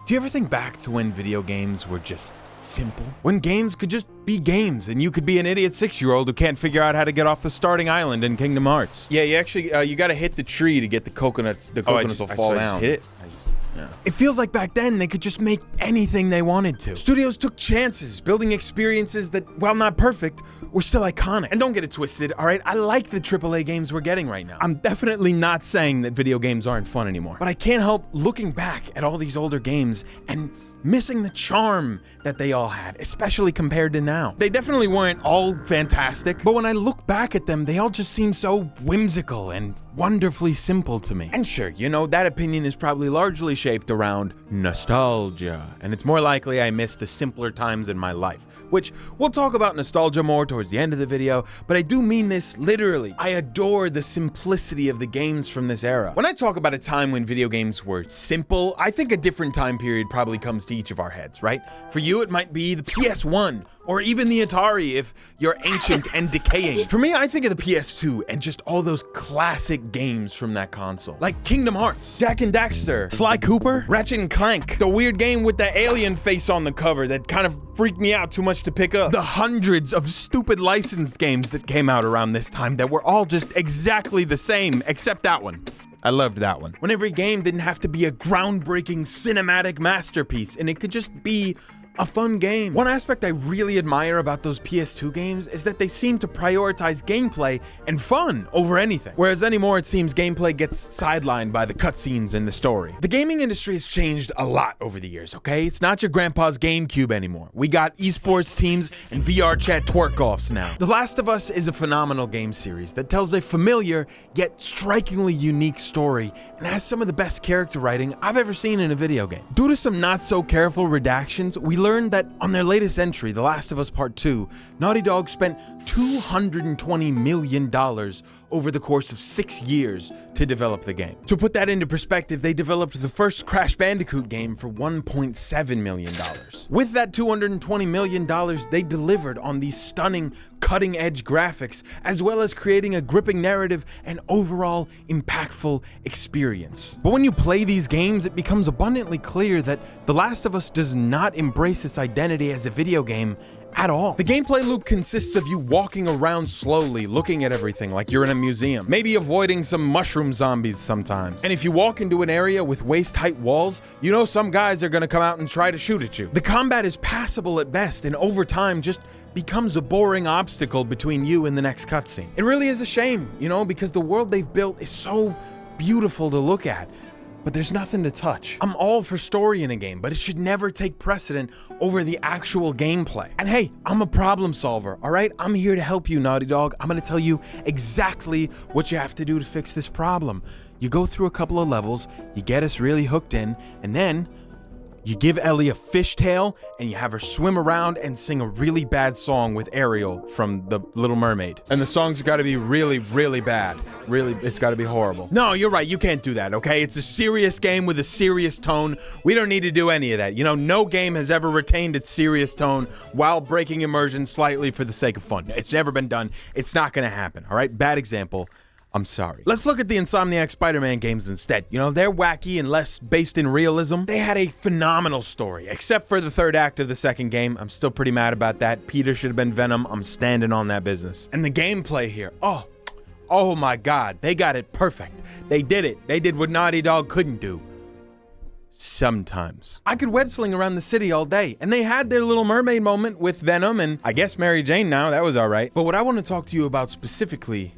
Do you ever think back to when video games were just simple? When games could just be games and you could be an idiot 6-year-old who can't figure out how to get off the starting island in Kingdom Hearts. Yeah, you actually, you gotta hit the tree to get the coconuts. The coconuts will fall down. Hit it. Yeah. It feels like back then they could just make anything they wanted to. Studios took chances, building experiences that, while not perfect, were still iconic. And don't get it twisted, all right? I like the AAA games we're getting right now. I'm definitely not saying that video games aren't fun anymore. But I can't help looking back at all these older games and missing the charm that they all had, especially compared to now. They definitely weren't all fantastic, but when I look back at them, they all just seem so whimsical and wonderfully simple to me. And sure, you know, that opinion is probably largely shaped around nostalgia, and it's more likely I miss the simpler times in my life, which we'll talk about nostalgia more towards the end of the video, but I do mean this literally. I adore the simplicity of the games from this era. When I talk about a time when video games were simple, I think a different time period probably comes to each of our heads, right? For you, it might be the PS1, or even the Atari if you're ancient and decaying. For me, I think of the PS2 and just all those classic games from that console. Like Kingdom Hearts, Jak and Daxter, Sly Cooper, Ratchet and Clank, the weird game with the alien face on the cover that kind of freaked me out too much to pick up. The hundreds of stupid licensed games that came out around this time that were all just exactly the same, except that one. I loved that one. When every game didn't have to be a groundbreaking cinematic masterpiece and it could just be a fun game. One aspect I really admire about those PS2 games is that they seem to prioritize gameplay and fun over anything. Whereas anymore, it seems gameplay gets sidelined by the cutscenes and the story. The gaming industry has changed a lot over the years, okay? It's not your grandpa's GameCube anymore. We got esports teams and VR chat twerk-offs now. The Last of Us is a phenomenal game series that tells a familiar yet strikingly unique story and has some of the best character writing I've ever seen in a video game. Due to some not so careful redactions, we learned that on their latest entry, The Last of Us Part 2, Naughty Dog spent $220 million over the course of 6 years to develop the game. To put that into perspective, they developed the first Crash Bandicoot game for $1.7 million. With that $220 million, they delivered on these stunning, cutting-edge graphics, as well as creating a gripping narrative and overall impactful experience. But when you play these games, it becomes abundantly clear that The Last of Us does not embrace its identity as a video game at all. The gameplay loop consists of you walking around slowly, looking at everything like you're in a museum, maybe avoiding some mushroom zombies sometimes. And if you walk into an area with waist-height walls, you know some guys are gonna come out and try to shoot at you. The combat is passable at best, and over time just becomes a boring obstacle between you and the next cutscene. It really is a shame, you know, because the world they've built is so beautiful to look at, but there's nothing to touch. I'm all for story in a game, but it should never take precedent over the actual gameplay. And hey, I'm a problem solver, all right? I'm here to help you, Naughty Dog. I'm gonna tell you exactly what you have to do to fix this problem. You go through a couple of levels, you get us really hooked in, and then you give Ellie a fishtail and you have her swim around and sing a really bad song with Ariel from The Little Mermaid. And the song's gotta be really, really bad. Really, it's gotta be horrible. No, you're right, you can't do that, okay? It's a serious game with a serious tone. We don't need to do any of that. You know, no game has ever retained its serious tone while breaking immersion slightly for the sake of fun. It's never been done. It's not gonna happen, all right? Bad example. I'm sorry. Let's look at the Insomniac Spider-Man games instead. You know, they're wacky and less based in realism. They had a phenomenal story, except for the third act of the second game. I'm still pretty mad about that. Peter should have been Venom. I'm standing on that business. And the gameplay here, oh my God, they got it perfect. They did it. They did what Naughty Dog couldn't do. Sometimes. I could web sling around the city all day, and they had their Little Mermaid moment with Venom and I guess Mary Jane now. That was all right. But what I want to talk to you about specifically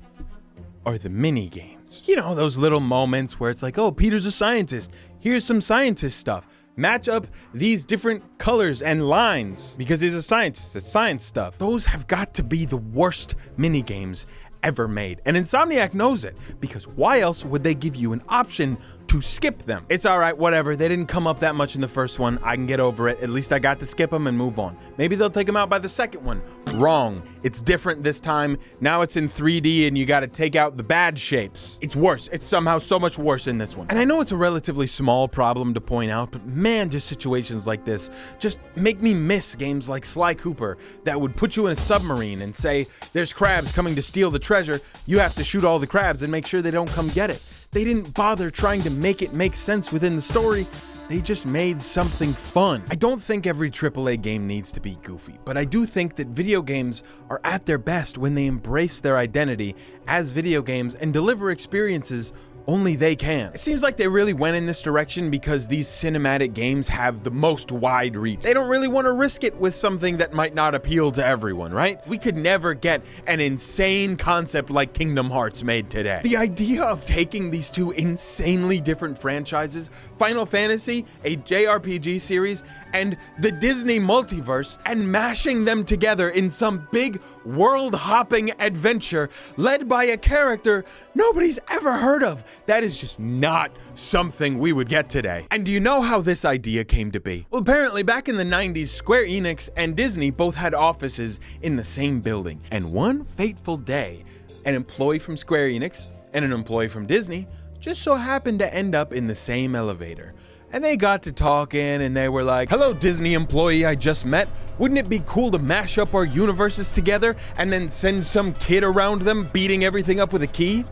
are the mini games. You know, those little moments where it's like, oh, Peter's a scientist. Here's some scientist stuff. Match up these different colors and lines because he's a scientist. It's science stuff. Those have got to be the worst mini games ever made. And Insomniac knows it, because why else would they give you an option to skip them? It's all right, whatever. They didn't come up that much in the first one. I can get over it. At least I got to skip them and move on. Maybe they'll take them out by the second one. Wrong. It's different this time. Now it's in 3D and you got to take out the bad shapes. It's worse. It's somehow so much worse in this one. And I know it's a relatively small problem to point out, but man, just situations like this just make me miss games like Sly Cooper that would put you in a submarine and say, there's crabs coming to steal the treasure. You have to shoot all the crabs and make sure they don't come get it. They didn't bother trying to make it make sense within the story. They just made something fun. I don't think every AAA game needs to be goofy, but I do think that video games are at their best when they embrace their identity as video games and deliver experiences only they can. It seems like they really went in this direction because these cinematic games have the most wide reach. They don't really want to risk it with something that might not appeal to everyone, right? We could never get an insane concept like Kingdom Hearts made today. The idea of taking these two insanely different franchises, Final Fantasy, a JRPG series, and the Disney multiverse, and mashing them together in some big world-hopping adventure led by a character nobody's ever heard of. That is just not something we would get today. And do you know how this idea came to be? Well, apparently back in the 90s, Square Enix and Disney both had offices in the same building. And one fateful day, an employee from Square Enix and an employee from Disney just so happened to end up in the same elevator. And they got to talking and they were like, "Hello, Disney employee I just met. Wouldn't it be cool to mash up our universes together and then send some kid around them beating everything up with a key?"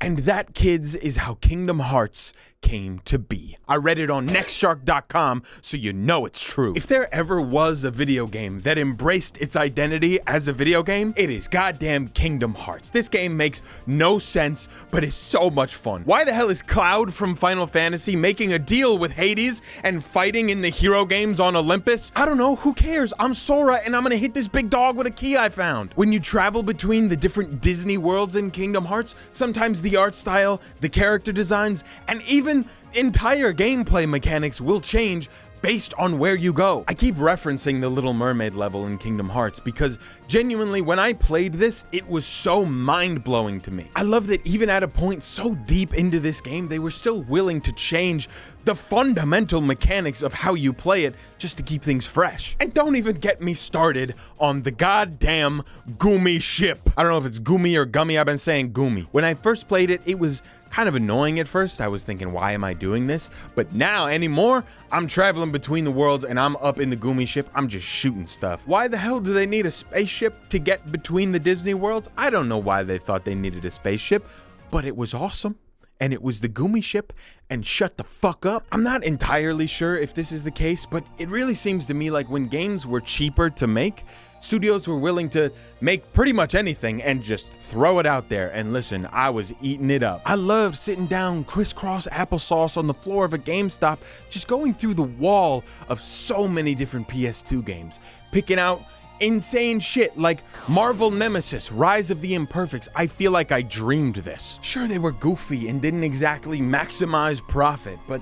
And that, kids, is how Kingdom Hearts came to be. I read it on nextshark.com, so you know it's true. If there ever was a video game that embraced its identity as a video game, it is goddamn Kingdom Hearts. This game makes no sense, but is so much fun. Why the hell is Cloud from Final Fantasy making a deal with Hades and fighting in the hero games on Olympus? I don't know, who cares? I'm Sora and I'm gonna hit this big dog with a key I found. When you travel between the different Disney worlds in Kingdom Hearts, sometimes the art style, the character designs, and even entire gameplay mechanics will change based on where you go. I keep referencing the Little Mermaid level in Kingdom Hearts because genuinely when I played this, it was so mind-blowing to me. I love that even at a point so deep into this game, they were still willing to change the fundamental mechanics of how you play it just to keep things fresh. And don't even get me started on the goddamn Gumi ship. I don't know if it's Gumi or Gummy, I've been saying Gumi. When I first played it, it was kind of annoying at first. I was thinking, why am I doing this? But now anymore, I'm traveling between the worlds and I'm up in the Gumi ship. I'm just shooting stuff. Why the hell do they need a spaceship to get between the Disney worlds? I don't know why they thought they needed a spaceship, but it was awesome. And it was the Gumi ship, and shut the fuck up. I'm not entirely sure if this is the case, but it really seems to me like when games were cheaper to make, studios were willing to make pretty much anything and just throw it out there. And listen, I was eating it up. I loved sitting down crisscross applesauce on the floor of a GameStop, just going through the wall of so many different PS2 games, picking out insane shit like Marvel Nemesis, Rise of the Imperfects. I feel like I dreamed this. Sure, they were goofy and didn't exactly maximize profit, but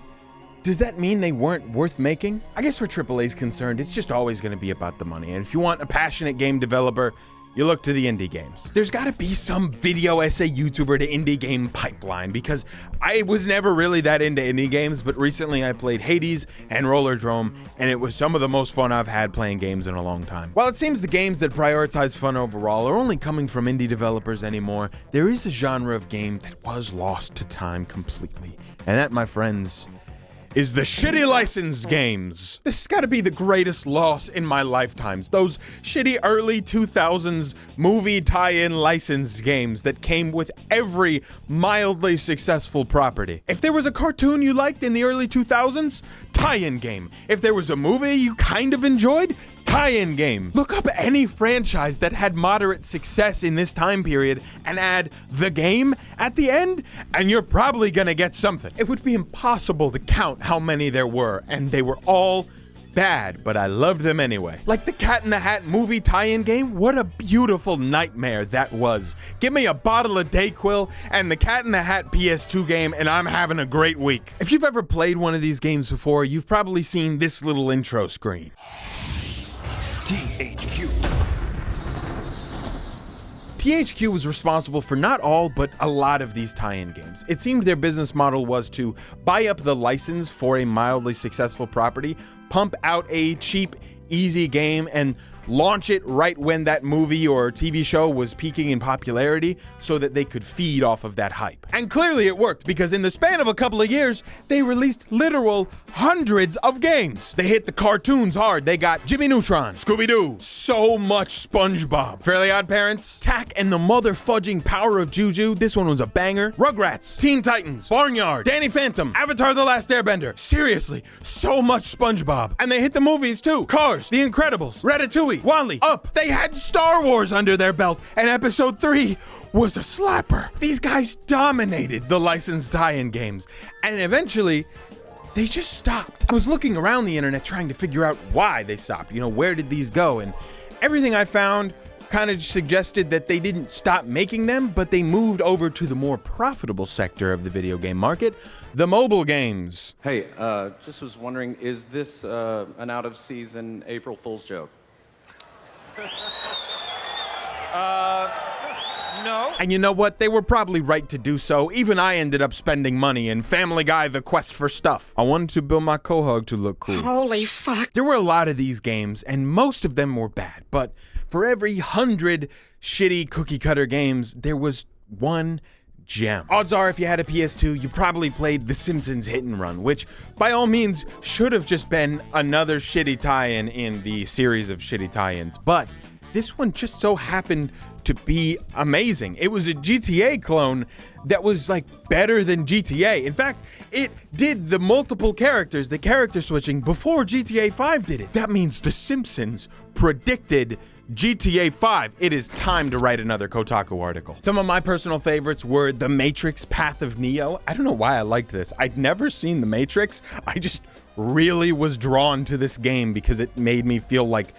does that mean they weren't worth making? I guess where AAA's concerned, it's just always going to be about the money. And if you want a passionate game developer, you look to the indie games. There's gotta be some video essay YouTuber to indie game pipeline because I was never really that into indie games, but recently I played Hades and Rollerdrome, and it was some of the most fun I've had playing games in a long time. While it seems the games that prioritize fun overall are only coming from indie developers anymore, there is a genre of game that was lost to time completely. And that, my friends, is the shitty licensed games. This has got to be the greatest loss in my lifetimes. Those shitty early 2000s movie tie-in licensed games that came with every mildly successful property. If there was a cartoon you liked in the early 2000s, tie-in game. If there was a movie you kind of enjoyed, tie-in game. Look up any franchise that had moderate success in this time period and add the game at the end, and you're probably gonna get something. It would be impossible to count how many there were, and they were all bad, but I loved them anyway. Like the Cat in the Hat movie tie-in game, what a beautiful nightmare that was. Give me a bottle of Dayquil and the Cat in the Hat PS2 game, and I'm having a great week. If you've ever played one of these games before, you've probably seen this little intro screen. THQ. THQ was responsible for not all, but a lot of these tie-in games. It seemed their business model was to buy up the license for a mildly successful property, pump out a cheap, easy game, and launch it right when that movie or TV show was peaking in popularity so that they could feed off of that hype. And clearly it worked, because in the span of a couple of years, they released literal hundreds of games. They hit the cartoons hard. They got Jimmy Neutron, Scooby-Doo, so much SpongeBob, Fairly Odd Parents, Tack and the Motherfudging Power of Juju, this one was a banger, Rugrats, Teen Titans, Barnyard, Danny Phantom, Avatar The Last Airbender. Seriously, so much SpongeBob. And they hit the movies too. Cars, The Incredibles, Ratatouille, Wall-E, Up. They had Star Wars under their belt, and Episode 3 was a slapper. These guys dominated the licensed tie-in games, and eventually, they just stopped. I was looking around the internet trying to figure out why they stopped. Where did these go? And everything I found kind of suggested that they didn't stop making them, but they moved over to the more profitable sector of the video game market, the mobile games. Hey, just was wondering, is this an out-of-season April Fool's joke? No. And you know what? They were probably right to do so. Even I ended up spending money in Family Guy: The Quest for Stuff. I wanted to build my Quahog to look cool. Holy fuck. There were a lot of these games, and most of them were bad. But for every 100 shitty cookie-cutter games, there was one gem. Odds are, if you had a PS2, you probably played The Simpsons Hit and Run, which by all means should have just been another shitty tie-in in the series of shitty tie-ins. But this one just so happened to be amazing. It was a GTA clone that was like better than GTA. In fact, it did the multiple characters, the character switching, before GTA 5 did it. That means The Simpsons predicted GTA 5. It is time to write another Kotaku article. Some of my personal favorites were The Matrix: Path of Neo. I don't know why I liked this. I'd never seen The Matrix. I just really was drawn to this game because it made me feel like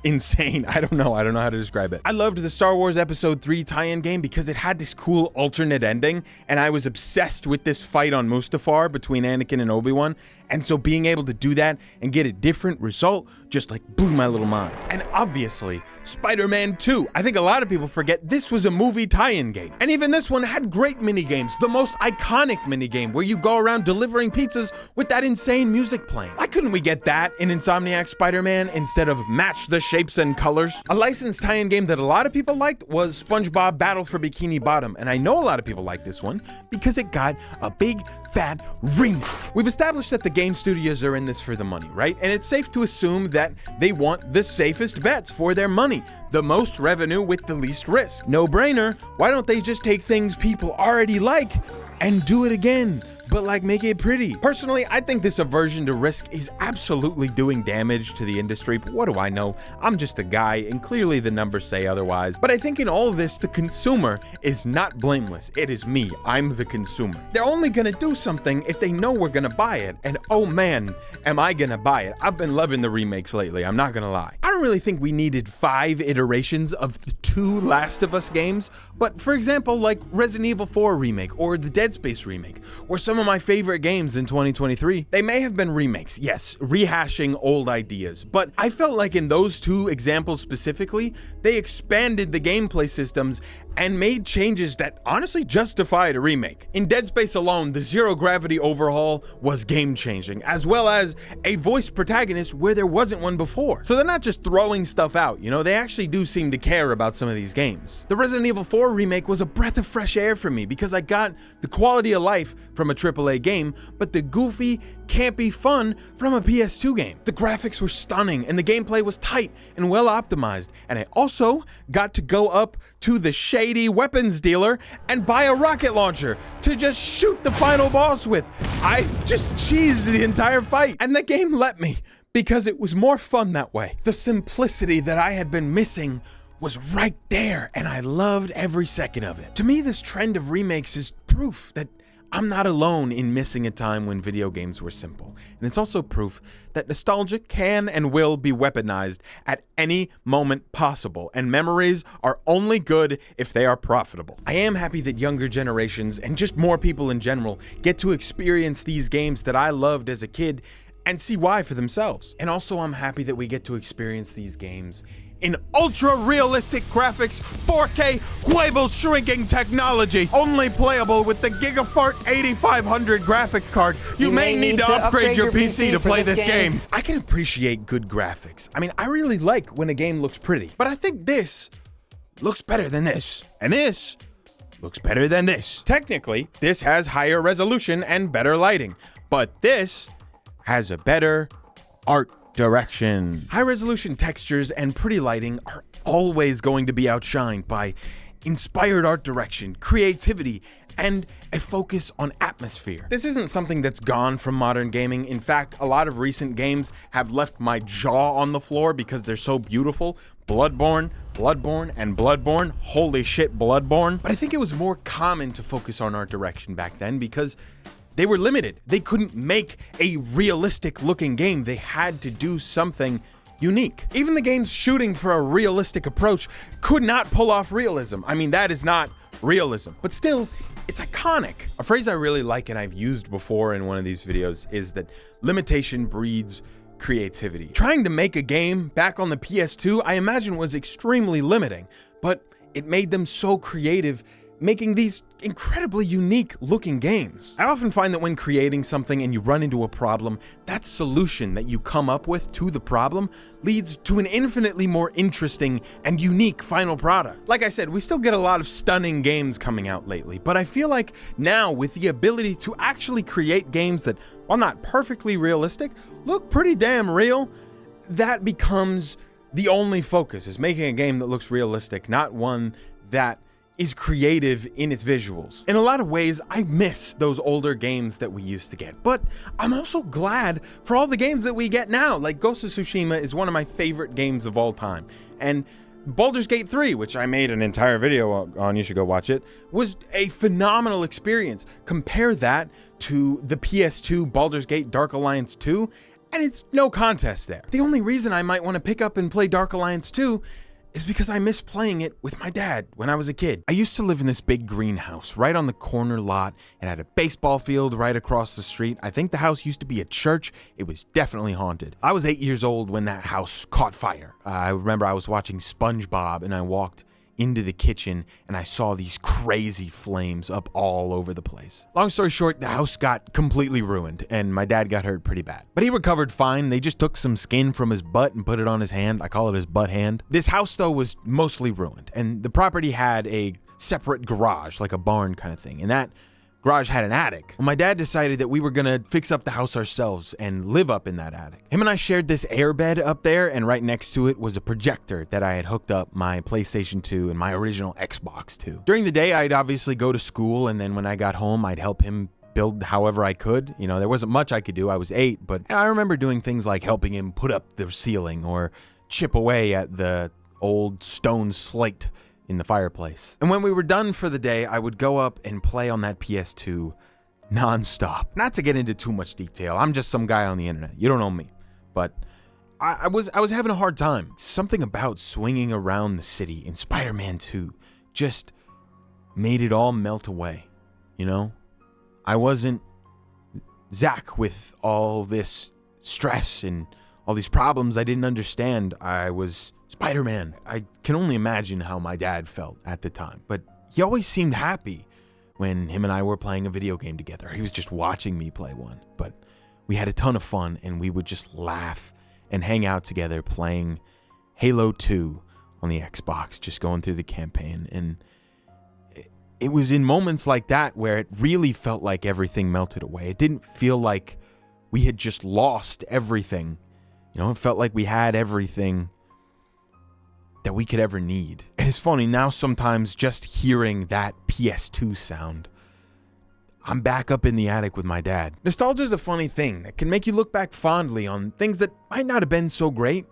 insane. I don't know how to describe it. I loved the Star Wars Episode 3 tie-in game because it had this cool alternate ending, and I was obsessed with this fight on Mustafar between Anakin and Obi-Wan, and so being able to do that and get a different result just like blew my little mind. And obviously, Spider-Man 2. I think a lot of people forget this was a movie tie-in game. And even this one had great minigames. The most iconic minigame where you go around delivering pizzas with that insane music playing. Why couldn't we get that in Insomniac Spider-Man instead of Match the Shapes and Colors? A licensed tie-in game that a lot of people liked was SpongeBob Battle for Bikini Bottom. And I know a lot of people like this one because it got a big fat remake. We've established that the game studios are in this for the money, right? And it's safe to assume that they want the safest bets for their money, the most revenue with the least risk. No brainer. Why don't they just take things people already like and do it again? But like make it pretty. Personally, I think this aversion to risk is absolutely doing damage to the industry, but what do I know? I'm just a guy, and clearly the numbers say otherwise. But I think in all of this, the consumer is not blameless. It is me. I'm the consumer. They're only gonna do something if they know we're gonna buy it, and oh man, am I gonna buy it. I've been loving the remakes lately, I'm not gonna lie. I don't really think we needed 5 iterations of the 2 Last of Us games, but for example, like Resident Evil 4 remake or the Dead Space remake, or some of my favorite games in 2023. They may have been remakes, yes, rehashing old ideas, but I felt like in those 2 examples specifically, they expanded the gameplay systems and made changes that honestly justified a remake. In Dead Space alone, the zero gravity overhaul was game-changing, as well as a voiced protagonist where there wasn't one before. So they're not just throwing stuff out, they actually do seem to care about some of these games. The Resident Evil 4 remake was a breath of fresh air for me because I got the quality of life from a AAA game, but the goofy, campy fun from a PS2 game. The graphics were stunning and the gameplay was tight and well optimized, and I also got to go up to the shady weapons dealer and buy a rocket launcher to just shoot the final boss with. I just cheesed the entire fight, and the game let me because it was more fun that way. The simplicity that I had been missing was right there, and I loved every second of it. To me, this trend of remakes is proof that I'm not alone in missing a time when video games were simple. And it's also proof that nostalgia can and will be weaponized at any moment possible, and memories are only good if they are profitable. I am happy that younger generations, and just more people in general, get to experience these games that I loved as a kid and see why for themselves. And also, I'm happy that we get to experience these games in ultra-realistic graphics, 4K, huevos shrinking technology. Only playable with the Gigafart 8500 graphics card. You may need to upgrade your PC to play this game. I can appreciate good graphics. I mean, I really like when a game looks pretty, but I think this looks better than this, and this looks better than this. Technically, this has higher resolution and better lighting, but this has a better art direction. High resolution textures and pretty lighting are always going to be outshined by inspired art direction, creativity, and a focus on atmosphere. This isn't something that's gone from modern gaming. In fact, a lot of recent games have left my jaw on the floor because they're so beautiful. Bloodborne, and Bloodborne. Holy shit, Bloodborne. But I think it was more common to focus on art direction back then because they were limited. They couldn't make a realistic looking game. They had to do something unique. Even the games shooting for a realistic approach could not pull off realism. I mean, that is not realism, but still, it's iconic. A phrase I really like and I've used before in one of these videos is that limitation breeds creativity. Trying to make a game back on the PS2, I imagine, was extremely limiting, but it made them so creative, making these incredibly unique looking games. I often find that when creating something and you run into a problem, that solution that you come up with to the problem leads to an infinitely more interesting and unique final product. Like I said, we still get a lot of stunning games coming out lately, but I feel like now with the ability to actually create games that, while not perfectly realistic, look pretty damn real, that becomes the only focus, is making a game that looks realistic, not one that is creative in its visuals. In a lot of ways, I miss those older games that we used to get, but I'm also glad for all the games that we get now. Like Ghost of Tsushima is one of my favorite games of all time, and Baldur's Gate 3, which I made an entire video on, you should go watch it, was a phenomenal experience. Compare that to the PS2 Baldur's Gate Dark Alliance 2, and it's no contest there. The only reason I might want to pick up and play Dark Alliance 2 is because I miss playing it with my dad when I was a kid. I used to live in this big greenhouse right on the corner lot and had a baseball field right across the street. I think the house used to be a church. It was definitely haunted. I was 8 years old when that house caught fire. I remember I was watching SpongeBob and I walked into the kitchen and I saw these crazy flames up all over the place. Long story short, the house got completely ruined and my dad got hurt pretty bad. But he recovered fine. They just took some skin from his butt and put it on his hand. I call it his butt hand. This house though was mostly ruined and the property had a separate garage, like a barn kind of thing. And that garage had an attic. Well, my dad decided that we were gonna fix up the house ourselves and live up in that attic. Him and I shared this airbed up there, and right next to it was a projector that I had hooked up my PlayStation 2 and my original Xbox to. During the day, I'd obviously go to school, and then when I got home, I'd help him build however I could. You know, there wasn't much I could do. I was 8, but I remember doing things like helping him put up the ceiling or chip away at the old stone slate in the fireplace. And when we were done for the day, I would go up and play on that PS2 non-stop. Not to get into too much detail, I'm just some guy on the internet. You don't know me. But I was having a hard time. Something about swinging around the city in Spider-Man 2 just made it all melt away, you know? I wasn't Zach with all this stress and all these problems I didn't understand. I was Spider-Man. I can only imagine how my dad felt at the time, but he always seemed happy when him and I were playing a video game together. He was just watching me play one, but we had a ton of fun and we would just laugh and hang out together playing Halo 2 on the Xbox, just going through the campaign. And it was in moments like that where it really felt like everything melted away. It didn't feel like we had just lost everything. You know, it felt like we had everything that we could ever need. And it's funny, now sometimes just hearing that PS2 sound, I'm back up in the attic with my dad. Nostalgia is a funny thing that can make you look back fondly on things that might not have been so great,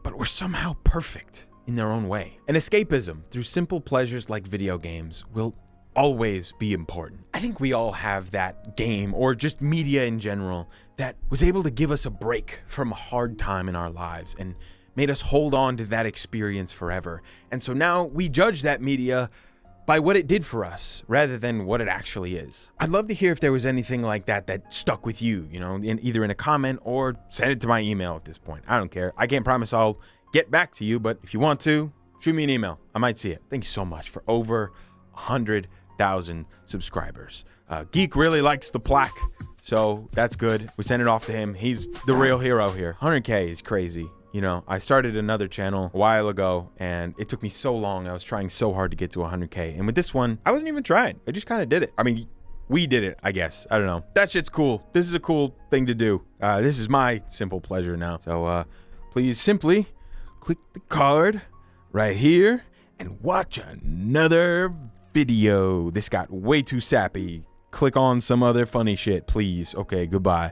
but were somehow perfect in their own way. And escapism through simple pleasures like video games will always be important. I think we all have that game, or just media in general, that was able to give us a break from a hard time in our lives and made us hold on to that experience forever. And so now we judge that media by what it did for us rather than what it actually is. I'd love to hear if there was anything like that that stuck with you, you know, either in a comment or send it to my email at this point. I don't care. I can't promise I'll get back to you, but if you want to, shoot me an email. I might see it. Thank you so much for over 100,000 subscribers. Geek really likes the plaque, so that's good. We send it off to him. He's the real hero here. 100K is crazy. You know, I started another channel a while ago, and it took me so long. I was trying so hard to get to 100K. And with this one, I wasn't even trying. I just kind of did it. I mean, we did it, I guess. I don't know. That shit's cool. This is a cool thing to do. This is my simple pleasure now. So please simply click the card right here and watch another video. This got way too sappy. Click on some other funny shit, please. Okay, goodbye.